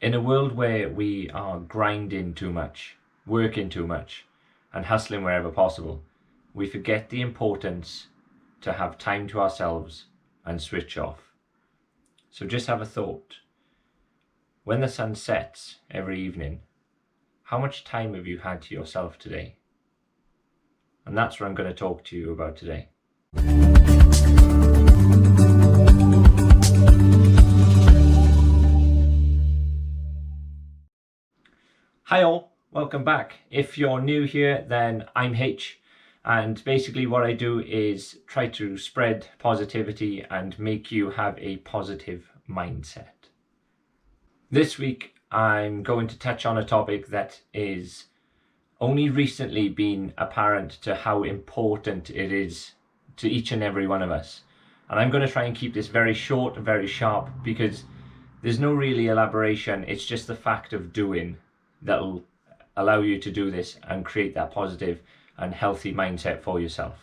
In a world where we are grinding too much, working too much, and hustling wherever possible, we forget the importance to have time to ourselves and switch off. So just have a thought. When the sun sets every evening, how much time have you had to yourself today? And that's what I'm going to talk to you about today. Hi all, welcome back. If you're new here, then I'm H, and basically what I do is try to spread positivity and make you have a positive mindset. This week I'm going to touch on a topic that is only recently been apparent to how important it is to each and every one of us. And I'm going to try and keep this very short, very sharp, because there's no really elaboration. It's just the fact of doing that'll allow you to do this and create that positive and healthy mindset for yourself.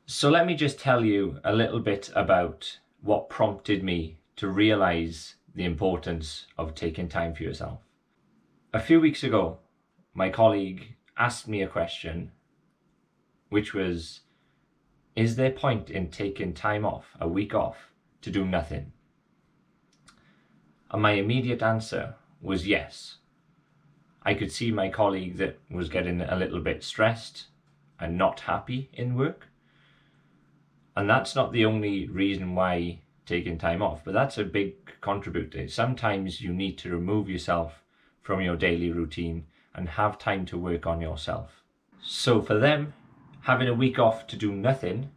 So let me just tell you a little bit about what prompted me to realize the importance of taking time for yourself. A few weeks ago, my colleague asked me a question, which was, is there point in taking time off, a week off, to do nothing? And my immediate answer was yes. I could see my colleague that was getting a little bit stressed and not happy in work. And that's not the only reason why taking time off, but that's a big contributor. Sometimes you need to remove yourself from your daily routine and have time to work on yourself. So for them, having a week off to do nothing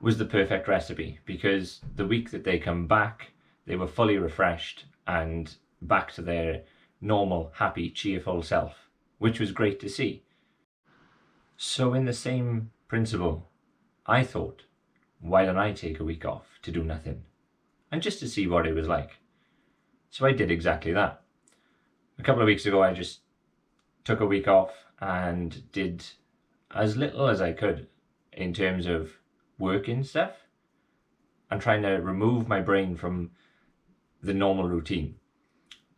was the perfect recipe, because the week that they come back, they were fully refreshed and back to their normal, happy, cheerful self, which was great to see. So in the same principle, I thought, why don't I take a week off to do nothing? And just to see what it was like. So I did exactly that. A couple of weeks ago, I just took a week off and did as little as I could in terms of working stuff and trying to remove my brain from the normal routine.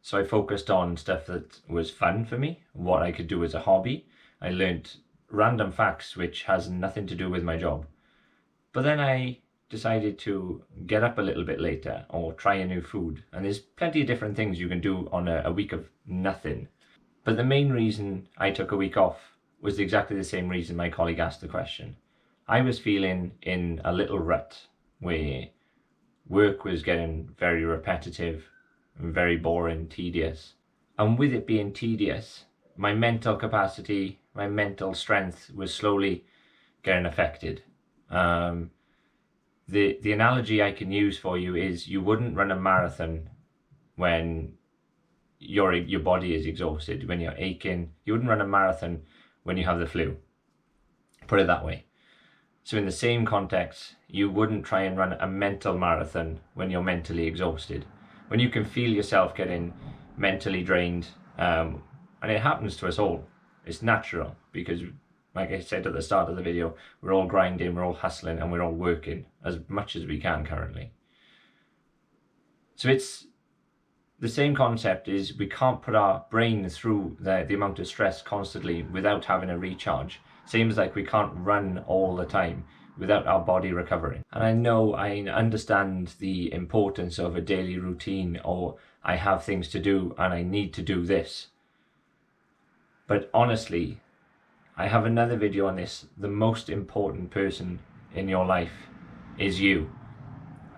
So I focused on stuff that was fun for me, what I could do as a hobby. I learned random facts which has nothing to do with my job. But then I decided to get up a little bit later or try a new food. And there's plenty of different things you can do on a week of nothing. But the main reason I took a week off was exactly the same reason my colleague asked the question. I was feeling in a little rut where work was getting very repetitive and very boring, tedious. And with it being tedious, my mental capacity, my mental strength was slowly getting affected. The analogy I can use for you is you wouldn't run a marathon when your body is exhausted, when you're aching. You wouldn't run a marathon when you have the flu. Put it that way. So in the same context, you wouldn't try and run a mental marathon when you're mentally exhausted. When you can feel yourself getting mentally drained, and it happens to us all. It's natural because, like I said at the start of the video, we're all grinding, we're all hustling, and we're all working as much as we can currently. So it's the same concept, is we can't put our brain through the amount of stress constantly without having a recharge. Same as like we can't run all the time without our body recovering. And I know, I understand the importance of a daily routine, or I have things to do and I need to do this. But honestly, I have another video on this. The most important person in your life is you.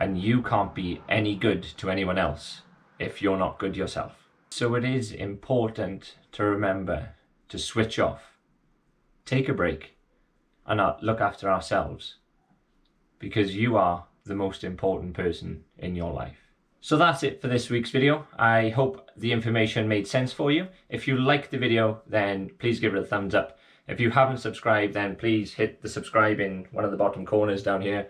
And you can't be any good to anyone else if you're not good yourself. So it is important to remember to switch off, take a break, and look after ourselves, because you are the most important person in your life. So that's it for this week's video. I hope the information made sense for you. If you liked the video, then please give it a thumbs up. If you haven't subscribed, then please hit the subscribe in one of the bottom corners down here.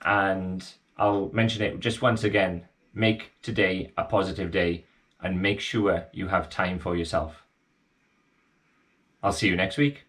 And I'll mention it just once again. Make today a positive day and make sure you have time for yourself. I'll see you next week.